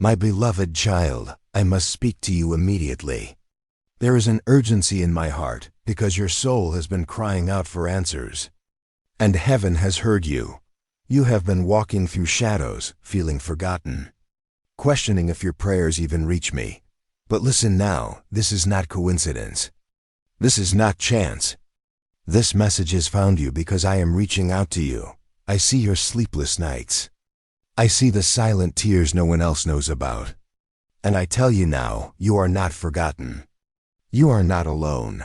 My beloved child, I must speak to you immediately. There is an urgency in my heart because your soul has been crying out for answers. And heaven has heard you. You have been walking through shadows, feeling forgotten, questioning if your prayers even reach me. But listen now, this is not coincidence. This is not chance. This message has found you because I am reaching out to you. I see your sleepless nights. I see the silent tears no one else knows about. And I tell you now, you are not forgotten. You are not alone.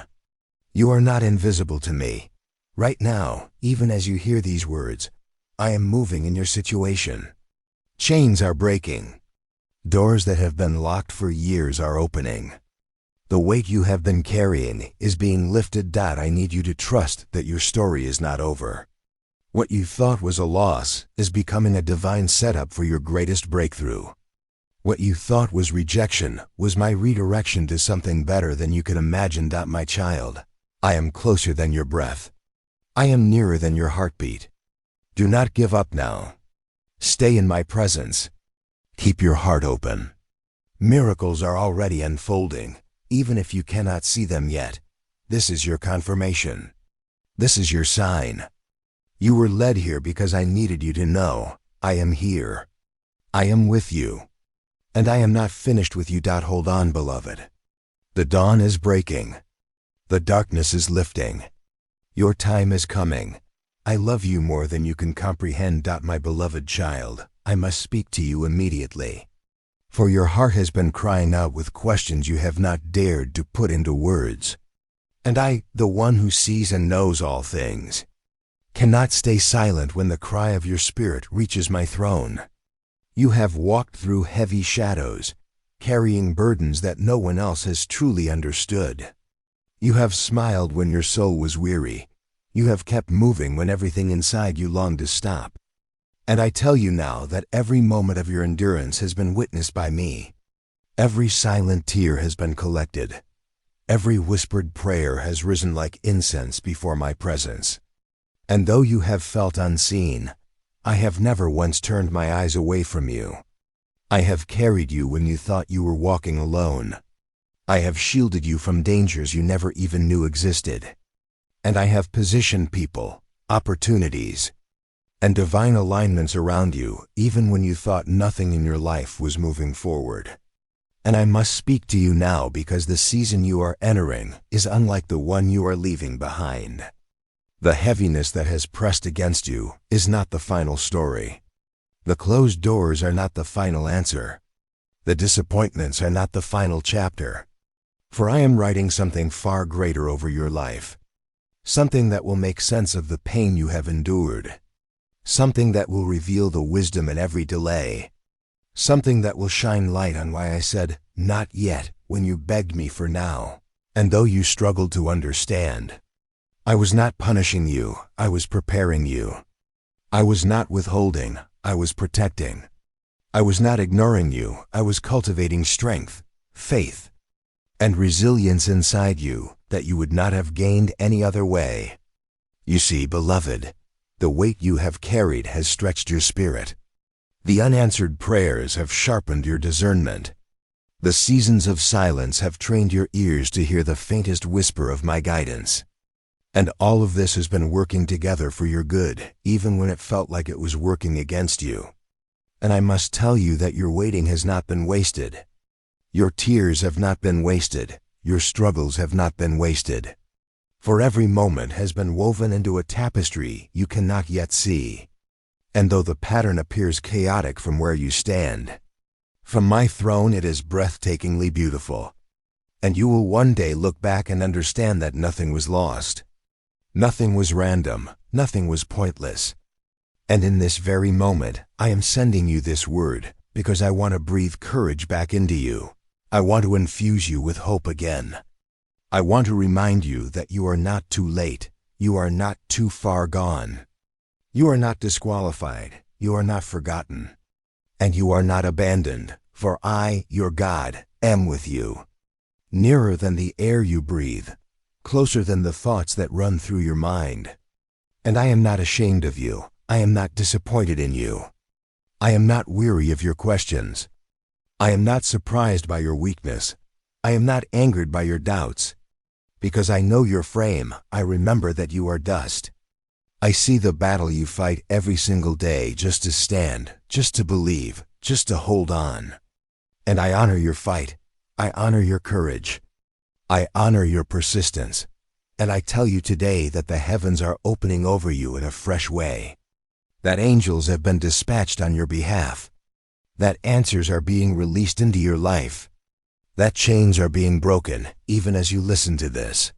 You are not invisible to me. Right now, even as you hear these words, I am moving in your situation. Chains are breaking. Doors that have been locked for years are opening. The weight you have been carrying is being lifted. I need you to trust that your story is not over. What you thought was a loss is becoming a divine setup for your greatest breakthrough. What you thought was rejection was my redirection to something better than you could imagine. My child, I am closer than your breath. I am nearer than your heartbeat. Do not give up now. Stay in my presence. Keep your heart open. Miracles are already unfolding, even if you cannot see them yet. This is your confirmation. This is your sign. You were led here because I needed you to know, I am here. I am with you. And I am not finished with you. Hold on, beloved. The dawn is breaking. The darkness is lifting. Your time is coming. I love you more than you can comprehend. My beloved child, I must speak to you immediately. For your heart has been crying out with questions you have not dared to put into words. And I, the one who sees and knows all things, cannot stay silent when the cry of your spirit reaches my throne. You have walked through heavy shadows, carrying burdens that no one else has truly understood. You have smiled when your soul was weary. You have kept moving when everything inside you longed to stop. And I tell you now that every moment of your endurance has been witnessed by me. Every silent tear has been collected. Every whispered prayer has risen like incense before my presence. And though you have felt unseen, I have never once turned my eyes away from you. I have carried you when you thought you were walking alone. I have shielded you from dangers you never even knew existed. And I have positioned people, opportunities, and divine alignments around you even when you thought nothing in your life was moving forward. And I must speak to you now because the season you are entering is unlike the one you are leaving behind. The heaviness that has pressed against you is not the final story. The closed doors are not the final answer. The disappointments are not the final chapter. For I am writing something far greater over your life. Something that will make sense of the pain you have endured. Something that will reveal the wisdom in every delay. Something that will shine light on why I said, "Not yet," when you begged me for now. And though you struggled to understand, I was not punishing you, I was preparing you. I was not withholding, I was protecting. I was not ignoring you, I was cultivating strength, faith, and resilience inside you that you would not have gained any other way. You see, beloved, the weight you have carried has stretched your spirit. The unanswered prayers have sharpened your discernment. The seasons of silence have trained your ears to hear the faintest whisper of my guidance. And all of this has been working together for your good, even when it felt like it was working against you. And I must tell you that your waiting has not been wasted. Your tears have not been wasted. Your struggles have not been wasted. For every moment has been woven into a tapestry you cannot yet see. And though the pattern appears chaotic from where you stand, from my throne it is breathtakingly beautiful. And you will one day look back and understand that nothing was lost. Nothing was random, nothing was pointless. And in this very moment, I am sending you this word because I want to breathe courage back into you. I want to infuse you with hope again. I want to remind you that you are not too late. You are not too far gone. You are not disqualified. You are not forgotten. And you are not abandoned, for I, your God, am with you. Nearer than the air you breathe, closer than the thoughts that run through your mind. And I am not ashamed of you. I am not disappointed in you. I am not weary of your questions. I am not surprised by your weakness. I am not angered by your doubts. Because I know your frame, I remember that you are dust. I see the battle you fight every single day just to stand, just to believe, just to hold on. And I honor your fight. I honor your courage. I honor your persistence. And I tell you today that the heavens are opening over you in a fresh way. That angels have been dispatched on your behalf. That answers are being released into your life. That chains are being broken, even as you listen to this.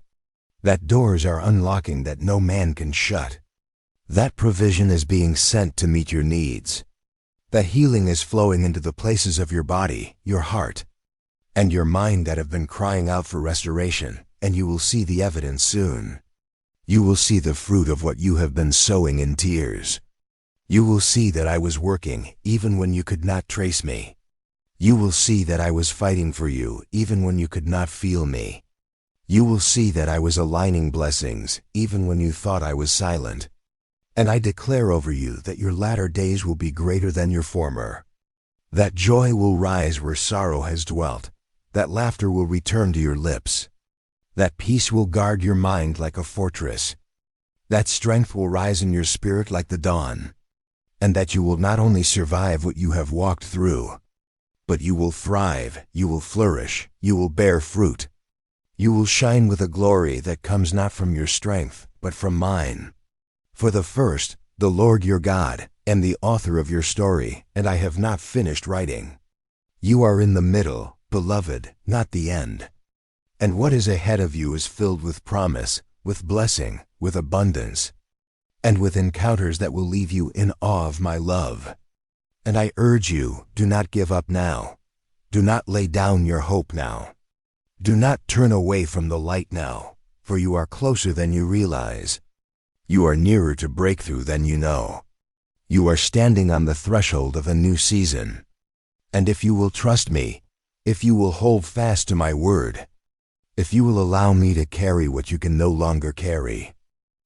That doors are unlocking that no man can shut. That provision is being sent to meet your needs. That healing is flowing into the places of your body, your heart, and your mind that have been crying out for restoration, and you will see the evidence soon. You will see the fruit of what you have been sowing in tears. You will see that I was working even when you could not trace me. You will see that I was fighting for you even when you could not feel me. You will see that I was aligning blessings even when you thought I was silent. And I declare over you that your latter days will be greater than your former. That joy will rise where sorrow has dwelt. That laughter will return to your lips. That peace will guard your mind like a fortress. That strength will rise in your spirit like the dawn. And that you will not only survive what you have walked through, but you will thrive, you will flourish, you will bear fruit. You will shine with a glory that comes not from your strength, but from mine. For the first, the Lord your God, am the author of your story, and I have not finished writing. You are in the middle, beloved, not the end. And what is ahead of you is filled with promise, with blessing, with abundance, and with encounters that will leave you in awe of my love. And I urge you, do not give up now. Do not lay down your hope now. Do not turn away from the light now, for you are closer than you realize. You are nearer to breakthrough than you know. You are standing on the threshold of a new season. And if you will trust me, if you will hold fast to my word, if you will allow me to carry what you can no longer carry,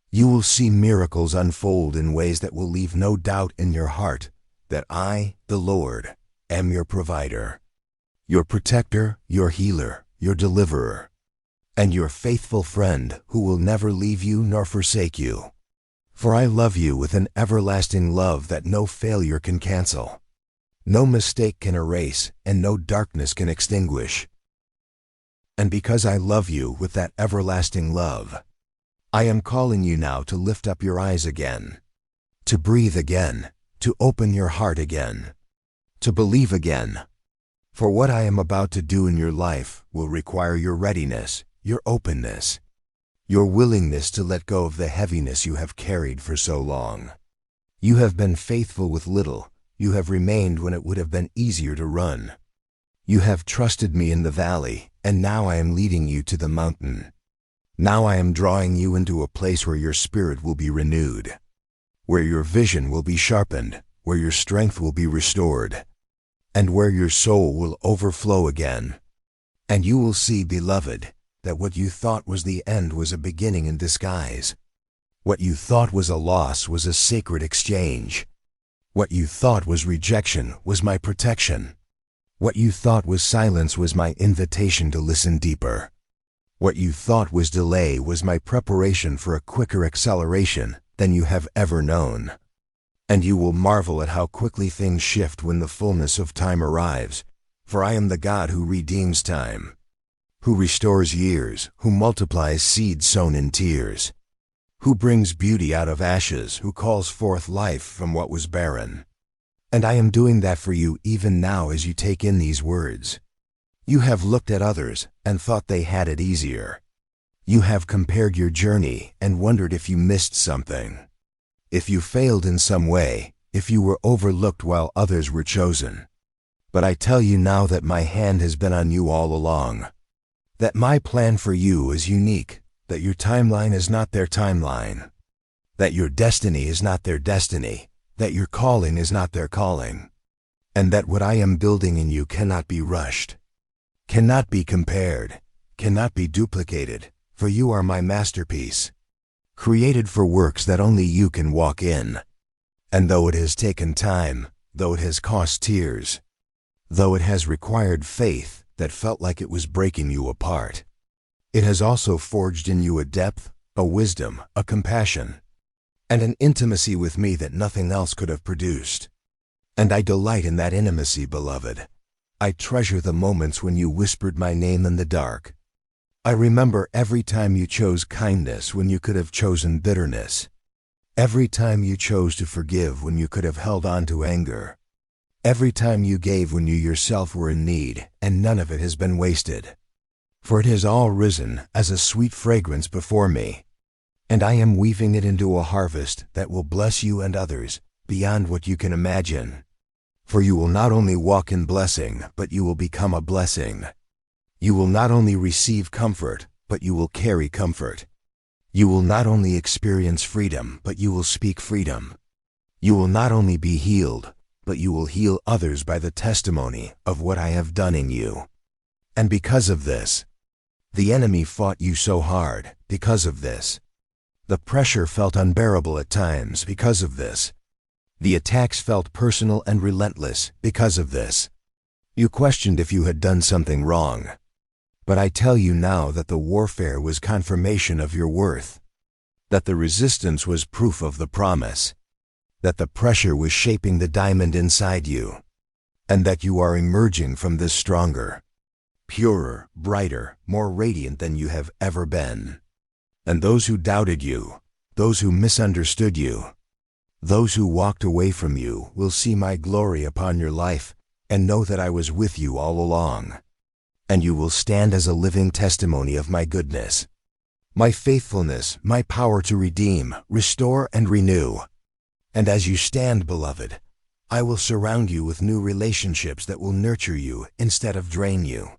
you will see miracles unfold in ways that will leave no doubt in your heart that I, the Lord, am your provider, your protector, your healer, your deliverer, and your faithful friend who will never leave you nor forsake you. For I love you with an everlasting love that no failure can cancel, no mistake can erase, and no darkness can extinguish. And because I love you with that everlasting love, I am calling you now to lift up your eyes again, to breathe again, to open your heart again, to believe again. For what I am about to do in your life will require your readiness, your openness, your willingness to let go of the heaviness you have carried for so long. You have been faithful with little. You have remained when it would have been easier to run. You have trusted me in the valley, and now I am leading you to the mountain. Now I am drawing you into a place where your spirit will be renewed, where your vision will be sharpened, where your strength will be restored, and where your soul will overflow again. And you will see, beloved, that what you thought was the end was a beginning in disguise. What you thought was a loss was a sacred exchange. What you thought was rejection was my protection. What you thought was silence was my invitation to listen deeper. What you thought was delay was my preparation for a quicker acceleration than you have ever known. And you will marvel at how quickly things shift when the fullness of time arrives, for I am the God who redeems time, who restores years, who multiplies seed sown in tears, who brings beauty out of ashes, who calls forth life from what was barren. And I am doing that for you even now as you take in these words. You have looked at others and thought they had it easier. You have compared your journey and wondered if you missed something, if you failed in some way, if you were overlooked while others were chosen. But I tell you now that my hand has been on you all along, that my plan for you is unique, that your timeline is not their timeline, that your destiny is not their destiny, that your calling is not their calling, and that what I am building in you cannot be rushed, cannot be compared, cannot be duplicated, for you are my masterpiece, created for works that only you can walk in. And though it has taken time, though it has cost tears, Though it has required faith that felt like it was breaking you apart, it has also forged in you a depth, a wisdom, a compassion, and an intimacy with me that nothing else could have produced. And I delight in that intimacy, beloved. I treasure the moments when you whispered my name in the dark. I remember every time you chose kindness when you could have chosen bitterness. Every time you chose to forgive when you could have held on to anger. Every time you gave when you yourself were in need, and none of it has been wasted. For it has all risen as a sweet fragrance before me, and I am weaving it into a harvest that will bless you and others beyond what you can imagine. For you will not only walk in blessing, but you will become a blessing. You will not only receive comfort, but you will carry comfort. You will not only experience freedom, but you will speak freedom. You will not only be healed, but you will heal others by the testimony of what I have done in you. And because of this, the enemy fought you so hard. Because of this, the pressure felt unbearable at times. Because of this, the attacks felt personal and relentless. Because of this, you questioned if you had done something wrong. But I tell you now that the warfare was confirmation of your worth, that the resistance was proof of the promise, that the pressure was shaping the diamond inside you, and that you are emerging from this stronger, purer, brighter, more radiant than you have ever been. And those who doubted you, those who misunderstood you, those who walked away from you will see my glory upon your life and know that I was with you all along. And you will stand as a living testimony of my goodness, my faithfulness, my power to redeem, restore, and renew. And as you stand, beloved, I will surround you with new relationships that will nurture you instead of drain you,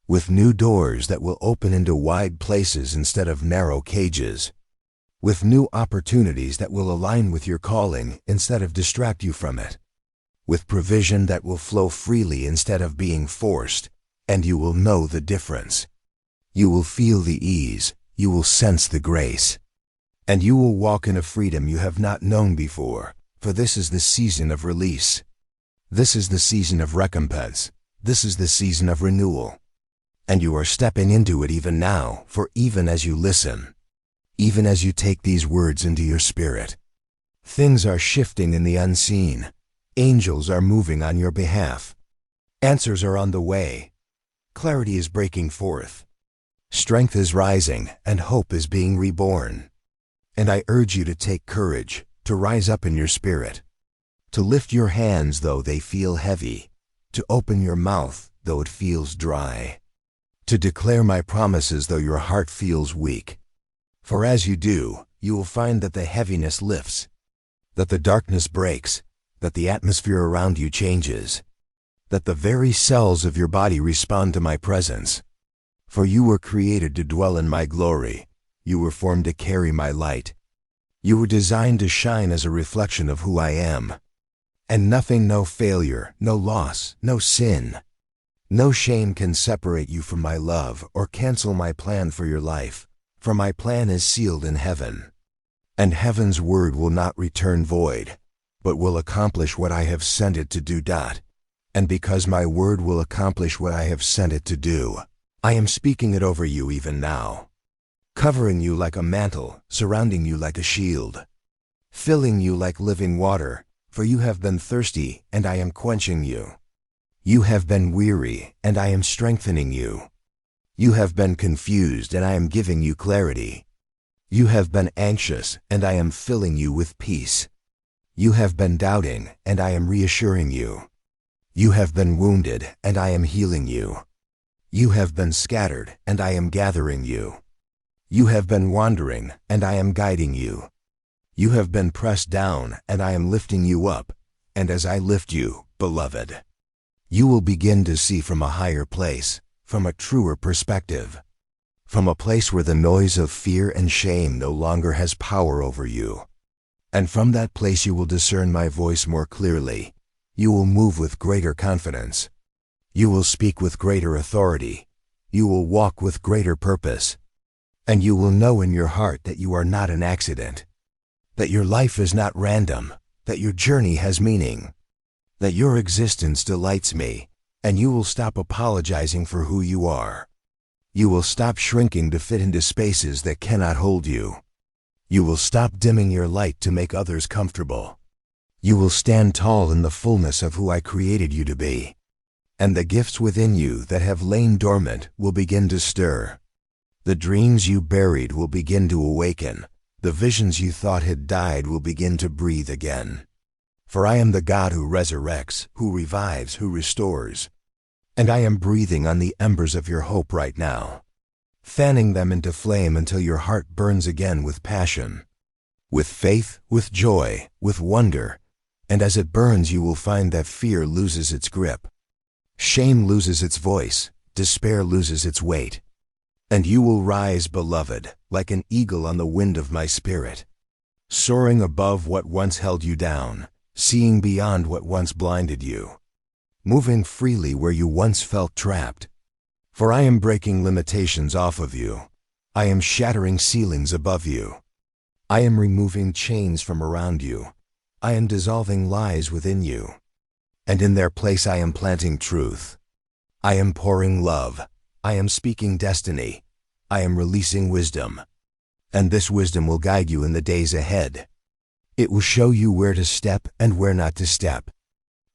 with new doors that will open into wide places instead of narrow cages, with new opportunities that will align with your calling instead of distract you from it, with provision that will flow freely instead of being forced, and you will know the difference. You will feel the ease, you will sense the grace, and you will walk in a freedom you have not known before, for this is the season of release. This is the season of recompense. This is the season of renewal. And you are stepping into it even now, for even as you listen, even as you take these words into your spirit, things are shifting in the unseen. Angels are moving on your behalf. Answers are on the way. Clarity is breaking forth. Strength is rising, and hope is being reborn. And I urge you to take courage, to rise up in your spirit, to lift your hands though they feel heavy, to open your mouth though it feels dry, to declare my promises though your heart feels weak. For as you do, you will find that the heaviness lifts, that the darkness breaks, that the atmosphere around you changes, that the very cells of your body respond to my presence. For you were created to dwell in my glory. You were formed to carry my light. You were designed to shine as a reflection of who I am. And nothing, no failure, no loss, no sin, no shame can separate you from my love or cancel my plan for your life, for my plan is sealed in heaven. And heaven's word will not return void, but will accomplish what I have sent it to do. And because my word will accomplish what I have sent it to do, I am speaking it over you even now, covering you like a mantle, surrounding you like a shield, filling you like living water, for you have been thirsty, and I am quenching you. You have been weary, and I am strengthening you. You have been confused, and I am giving you clarity. You have been anxious, and I am filling you with peace. You have been doubting, and I am reassuring you. You have been wounded, and I am healing you. You have been scattered, and I am gathering you. You have been wandering, and I am guiding you. You have been pressed down, and I am lifting you up. And as I lift you, beloved, you will begin to see from a higher place, from a truer perspective, from a place where the noise of fear and shame no longer has power over you. And from that place you will discern my voice more clearly. You will move with greater confidence. You will speak with greater authority. You will walk with greater purpose. And you will know in your heart that you are not an accident, that your life is not random, that your journey has meaning, that your existence delights me, And you will stop apologizing for who you are. You will stop shrinking to fit into spaces that cannot hold you. You will stop dimming your light to make others comfortable. You will stand tall in the fullness of who I created you to be. And the gifts within you that have lain dormant will begin to stir. The dreams you buried will begin to awaken. The visions you thought had died will begin to breathe again. For I am the God who resurrects, who revives, who restores. And I am breathing on the embers of your hope right now, fanning them into flame until your heart burns again with passion, with faith, with joy, with wonder. And as it burns, you will find that fear loses its grip. Shame loses its voice, despair loses its weight. And you will rise, beloved, like an eagle on the wind of my spirit, soaring above what once held you down, seeing beyond what once blinded you, moving freely where you once felt trapped. For I am breaking limitations off of you. I am shattering ceilings above you. I am removing chains from around you. I am dissolving lies within you. And in their place I am planting truth. I am pouring love. I am speaking destiny. I am releasing wisdom. And this wisdom will guide you in the days ahead. It will show you where to step and where not to step.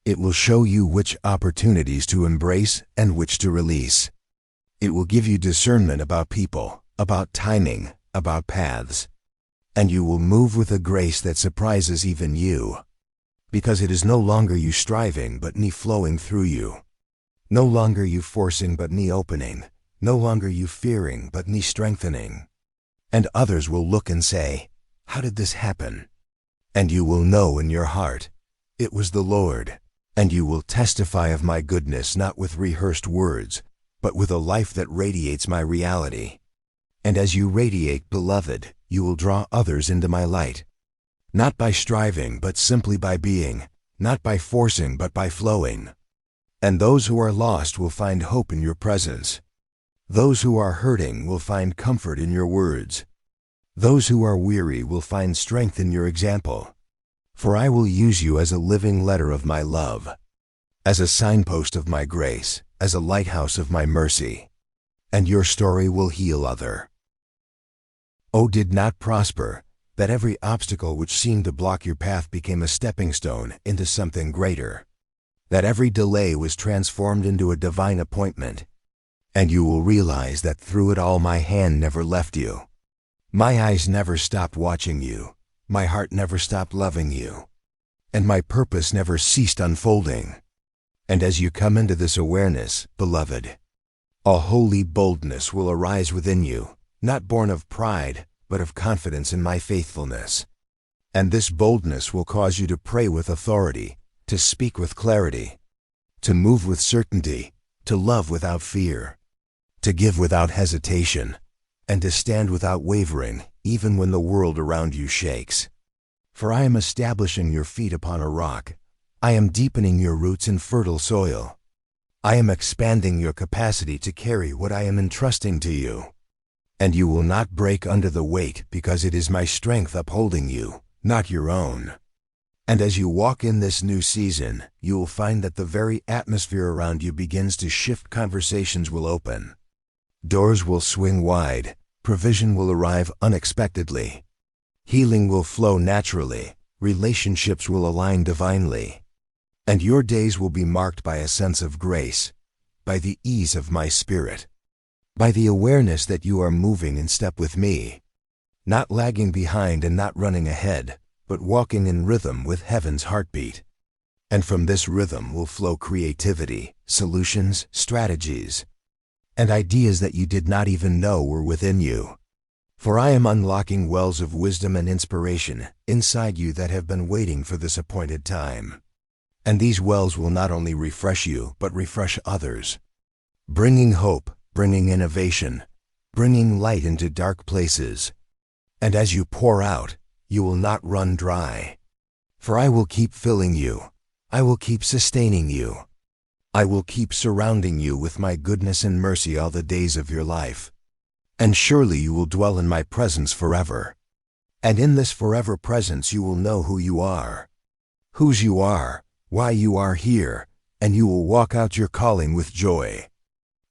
It will show you which opportunities to embrace and which to release. It will give you discernment about people, about timing, about paths. And you will move with a grace that surprises even you. Because it is no longer you striving, but me flowing through you. No longer you forcing, but me opening. No longer you fearing, but me strengthening. And others will look and say, "How did this happen?" And you will know in your heart, "It was the Lord." And you will testify of my goodness not with rehearsed words, but with a life that radiates my reality. And as you radiate, beloved, you will draw others into my light. Not by striving, but simply by being. Not by forcing, but by flowing. And those who are lost will find hope in your presence. Those who are hurting will find comfort in your words. Those who are weary will find strength in your example. For I will use you as a living letter of my love, as a signpost of my grace, as a lighthouse of my mercy. And your story will heal other. Oh, did not prosper, that every obstacle which seemed to block your path became a stepping stone into something greater. That every delay was transformed into a divine appointment. And you will realize that through it all my hand never left you. My eyes never stopped watching you. My heart never stopped loving you. And my purpose never ceased unfolding. And as you come into this awareness, beloved, a holy boldness will arise within you, not born of pride, but of confidence in my faithfulness. And this boldness will cause you to pray with authority, to speak with clarity, to move with certainty, to love without fear, to give without hesitation, and to stand without wavering, even when the world around you shakes. For I am establishing your feet upon a rock. I am deepening your roots in fertile soil. I am expanding your capacity to carry what I am entrusting to you. And you will not break under the weight, because it is my strength upholding you, not your own. And as you walk in this new season, you will find that the very atmosphere around you begins to shift. Conversations will open. Doors will swing wide. Provision will arrive unexpectedly. Healing will flow naturally. Relationships will align divinely. And your days will be marked by a sense of grace, by the ease of my spirit, by the awareness that you are moving in step with me, not lagging behind and not running ahead, but walking in rhythm with heaven's heartbeat. And from this rhythm will flow creativity, solutions, strategies, and ideas that you did not even know were within you. For I am unlocking wells of wisdom and inspiration inside you that have been waiting for this appointed time. And these wells will not only refresh you, but refresh others, bringing hope, bringing innovation, bringing light into dark places. And as you pour out, you will not run dry. For I will keep filling you. I will keep sustaining you. I will keep surrounding you with my goodness and mercy all the days of your life. And surely you will dwell in my presence forever. And in this forever presence you will know who you are, whose you are, why you are here, and you will walk out your calling with joy,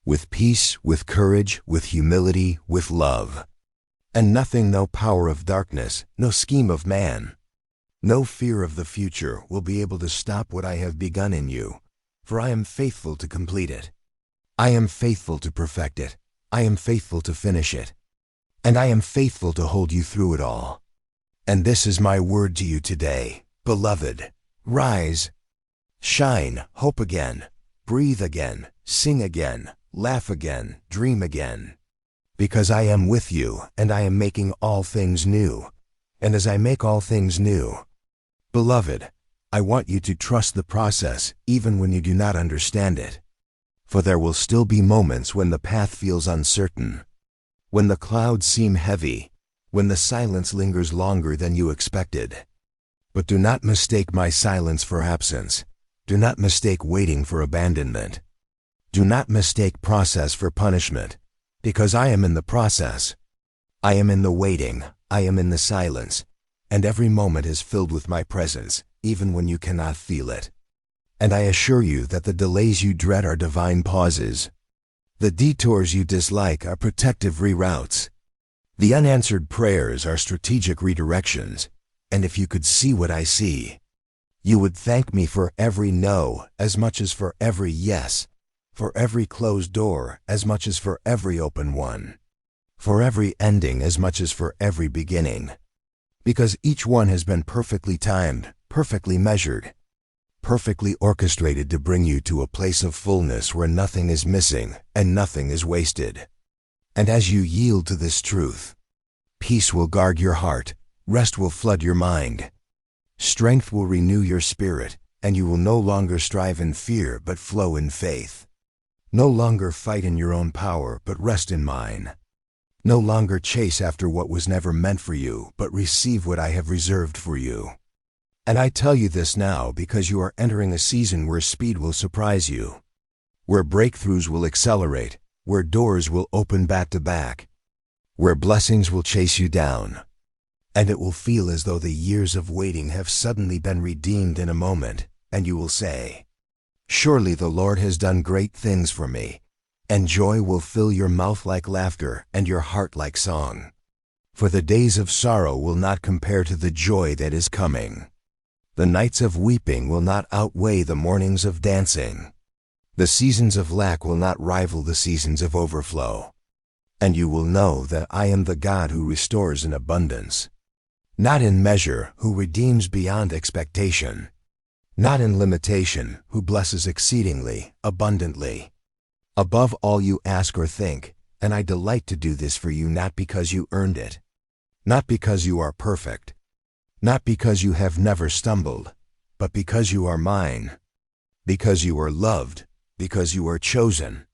with peace, with courage, with humility, with love. And nothing, no power of darkness, no scheme of man, no fear of the future will be able to stop what I have begun in you, for I am faithful to complete it. I am faithful to perfect it. I am faithful to finish it. And I am faithful to hold you through it all. And this is my word to you today, beloved. Rise, shine, hope again, breathe again, sing again, laugh again, dream again. Because I am with you, and I am making all things new. And as I make all things new, beloved, I want you to trust the process even when you do not understand it. For there will still be moments when the path feels uncertain, when the clouds seem heavy, when the silence lingers longer than you expected. But do not mistake my silence for absence. Do not mistake waiting for abandonment. Do not mistake process for punishment, because I am in the process. I am in the waiting. I am in the silence. And every moment is filled with my presence, even when you cannot feel it. And I assure you that the delays you dread are divine pauses. The detours you dislike are protective reroutes. The unanswered prayers are strategic redirections. And if you could see what I see, you would thank me for every no as much as for every yes, for every closed door as much as for every open one, for every ending as much as for every beginning. Because each one has been perfectly timed, perfectly measured, perfectly orchestrated to bring you to a place of fullness where nothing is missing and nothing is wasted. And as you yield to this truth, peace will guard your heart, rest will flood your mind, strength will renew your spirit, and you will no longer strive in fear but flow in faith. No longer fight in your own power but rest in mine. No longer chase after what was never meant for you but receive what I have reserved for you. And I tell you this now because you are entering a season where speed will surprise you, where breakthroughs will accelerate, where doors will open back to back, where blessings will chase you down. And it will feel as though the years of waiting have suddenly been redeemed in a moment, and you will say, "Surely the Lord has done great things for me," and joy will fill your mouth like laughter and your heart like song. For the days of sorrow will not compare to the joy that is coming. The nights of weeping will not outweigh the mornings of dancing. The seasons of lack will not rival the seasons of overflow. And you will know that I am the God who restores in abundance. Not in measure, who redeems beyond expectation. Not in limitation, who blesses exceedingly, abundantly, above all you ask or think, and I delight to do this for you not because you earned it, not because you are perfect, not because you have never stumbled, but because you are mine, because you are loved, because you are chosen,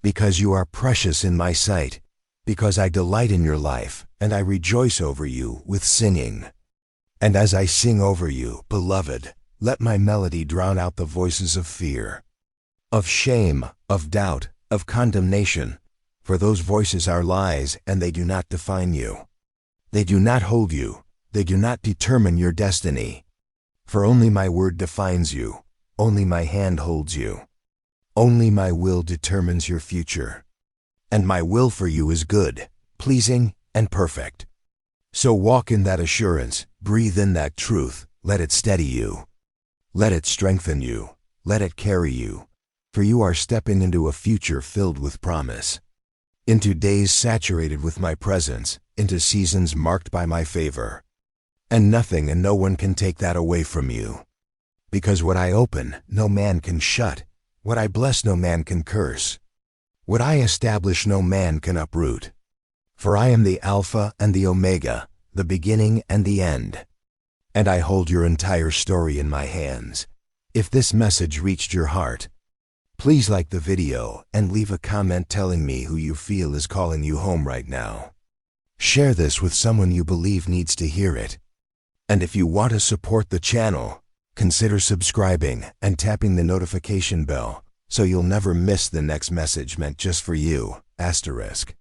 because you are precious in my sight, because I delight in your life, and I rejoice over you with singing. And as I sing over you, beloved, let my melody drown out the voices of fear, of shame, of doubt, of condemnation, for those voices are lies and they do not define you. They do not hold you. They do not determine your destiny. For only my word defines you. Only my hand holds you. Only my will determines your future. And my will for you is good, pleasing, and perfect. So walk in that assurance, breathe in that truth, let it steady you. Let it strengthen you. Let it carry you. For you are stepping into a future filled with promise. Into days saturated with my presence, into seasons marked by my favor. And nothing and no one can take that away from you. Because what I open, no man can shut. What I bless, no man can curse. What I establish, no man can uproot. For I am the Alpha and the Omega, the beginning and the end. And I hold your entire story in my hands. If this message reached your heart, please like the video and leave a comment telling me who you feel is calling you home right now. Share this with someone you believe needs to hear it. And if you want to support the channel, consider subscribing and tapping the notification bell so you'll never miss the next message meant just for you, *.